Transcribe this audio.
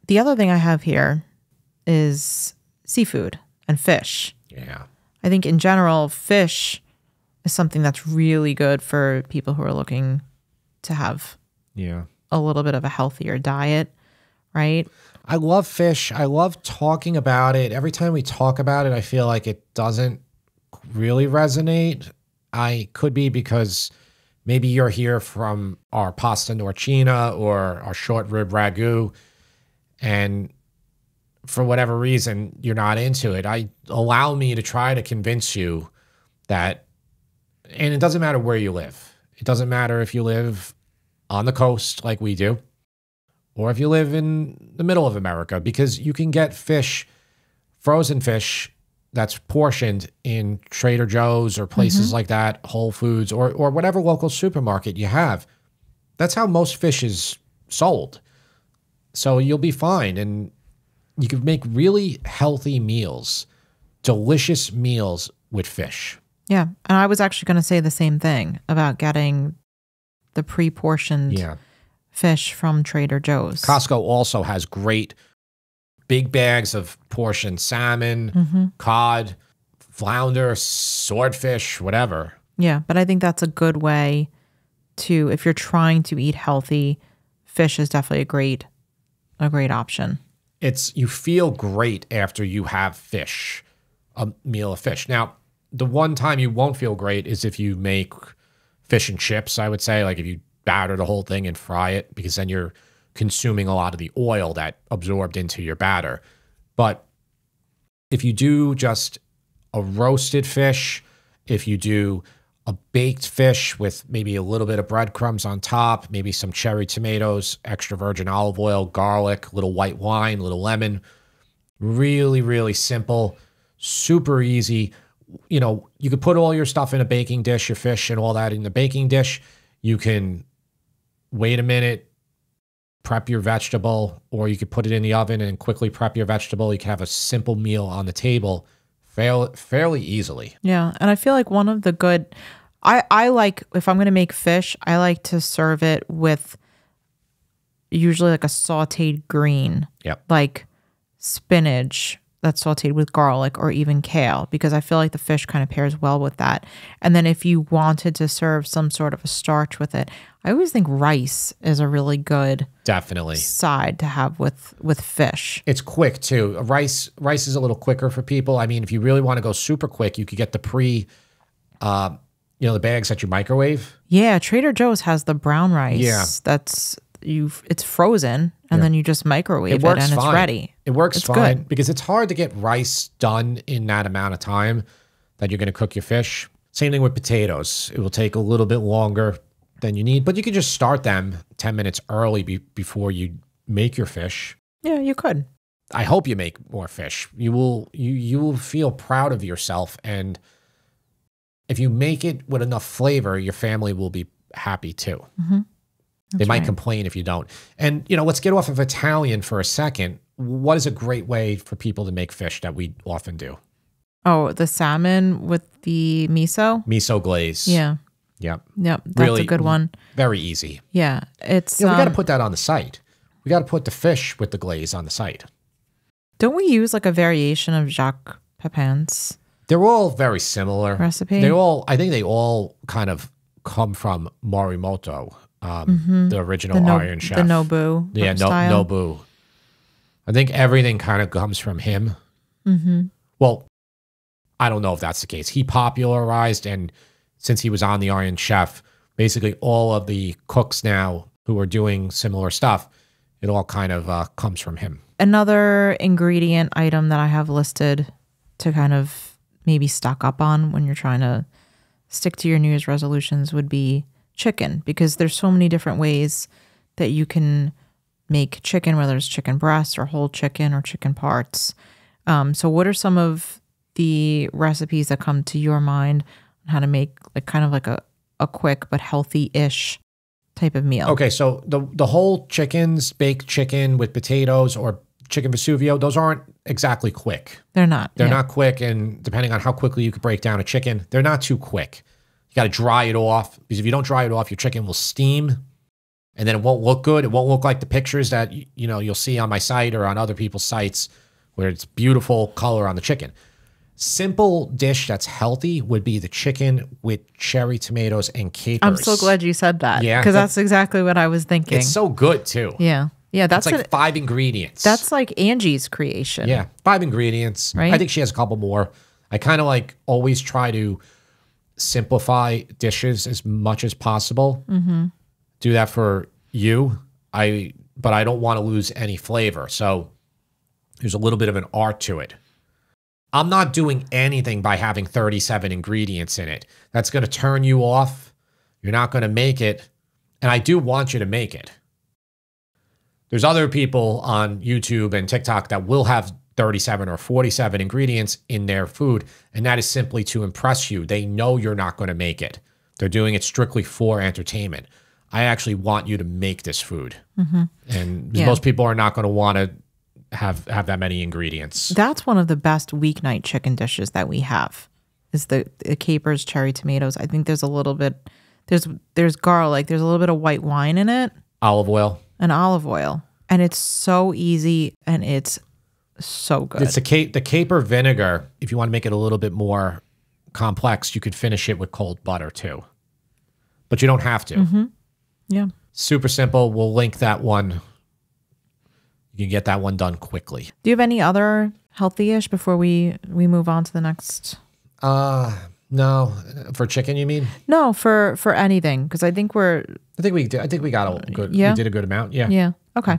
the other thing I have here is seafood and fish. Yeah. I think in general, fish is something that's really good for people who are looking to have a little bit of a healthier diet, right? I love fish. I love talking about it. Every time we talk about it, I feel like it doesn't really resonate. I could be because maybe you're here from our pasta norcina or our short rib ragu, and for whatever reason, you're not into it. Allow me to try to convince you that, and it doesn't matter where you live. It doesn't matter if you live on the coast like we do, or if you live in the middle of America, because you can get fish, frozen fish, that's portioned in Trader Joe's or places like that, Whole Foods, or whatever local supermarket you have. That's how most fish is sold. So you'll be fine. And you can make really healthy meals, delicious meals with fish. Yeah. And I was actually going to say the same thing about getting the pre-portioned fish from Trader Joe's. Costco also has great big bags of portioned salmon, cod, flounder, swordfish, whatever. Yeah, but I think that's a good way to, if you're trying to eat healthy, fish is definitely a great option. You feel great after you have fish, a meal of fish. Now, the one time you won't feel great is if you make fish and chips, I would say, like if you batter the whole thing and fry it, because then you're consuming a lot of the oil that absorbed into your batter. But if you do just a roasted fish, if you do a baked fish with maybe a little bit of breadcrumbs on top, maybe some cherry tomatoes, extra virgin olive oil, garlic, little white wine, little lemon, really, really simple, super easy. You know, you could put all your stuff in a baking dish, your fish and all that in the baking dish. You can wait a minute, prep your vegetable, or you could put it in the oven and quickly prep your vegetable. You can have a simple meal on the table fairly easily. Yeah, and I feel like one of the good, I like, if I'm going to make fish, I like to serve it with usually like a sauteed green, like spinach that's sauteed with garlic or even kale, because I feel like the fish kind of pairs well with that. And then if you wanted to serve some sort of a starch with it, I always think rice is a really good side to have with fish. It's quick too. Rice is a little quicker for people. I mean, if you really want to go super quick, you could get the the bags that you microwave. Yeah, Trader Joe's has the brown rice. Yeah, it's frozen and then you just microwave it and it's ready. It works fine because it's hard to get rice done in that amount of time that you're going to cook your fish. Same thing with potatoes. It will take a little bit longer than you need, but you can just start them 10 minutes early before you make your fish. Yeah, you could. I hope you make more fish. You will feel proud of yourself, and if you make it with enough flavor, your family will be happy too. They might complain if you don't. And, let's get off of Italian for a second. What is a great way for people to make fish that we often do? Oh, the salmon with the miso? Miso glaze. Yeah. Yep. Yep. That's really, a good one. Very easy. Yeah. It's we got to put that on the site. We got to put the fish with the glaze on the site. Don't we use like a variation of Jacques Pepin's? They're all very similar. Recipe? I think they all kind of come from Morimoto, the original Iron Chef. The Nobu. Yeah, Nobu. I think everything kind of comes from him. Well, I don't know if that's the case. He popularized, and since he was on the Iron Chef, basically all of the cooks now who are doing similar stuff, it all kind of comes from him. Another ingredient item that I have listed to kind of maybe stock up on when you're trying to stick to your New Year's resolutions would be chicken, because there's so many different ways that you can make chicken, whether it's chicken breasts or whole chicken or chicken parts. So what are some of the recipes that come to your mind on how to make like kind of like a quick but healthy-ish type of meal? Okay, so the whole chickens, baked chicken with potatoes or chicken Vesuvio, those aren't exactly quick. They're not. They're not quick, and depending on how quickly you could break down a chicken, they're not too quick. You got to dry it off, because if you don't dry it off, your chicken will steam. and then it won't look good. It won't look like the pictures that you'll see on my site or on other people's sites where it's beautiful color on the chicken. Simple dish that's healthy would be the chicken with cherry tomatoes and capers. I'm so glad you said that. Yeah, because that's exactly what I was thinking. It's so good too. Yeah. Yeah, That's like 5 ingredients. That's like Angie's creation. Yeah, 5 ingredients. Right? I think she has a couple more. I kind of like always try to simplify dishes as much as possible. Do that for you. But I don't want to lose any flavor. So there's a little bit of an art to it. I'm not doing anything by having 37 ingredients in it. That's going to turn you off. You're not going to make it. And I do want you to make it. There's other people on YouTube and TikTok that will have 37 or 47 ingredients in their food, and that is simply to impress you. They know you're not going to make it. They're doing it strictly for entertainment. I actually want you to make this food. And most people are not going to want to have that many ingredients. That's one of the best weeknight chicken dishes that we have is the capers, cherry tomatoes. I think there's a little bit, there's garlic, there's a little bit of white wine in it. Olive oil. And olive oil. And it's so easy and it's so good. It's the caper vinegar. If you want to make it a little bit more complex, you could finish it with cold butter too. But you don't have to. Yeah. Super simple. We'll link that one. You can get that one done quickly. Do you have any other healthy-ish before we move on to the next? No. For chicken, you mean? No, for anything. Because I think we I think we got a good. Yeah? We did a good amount. Yeah. Yeah. Okay.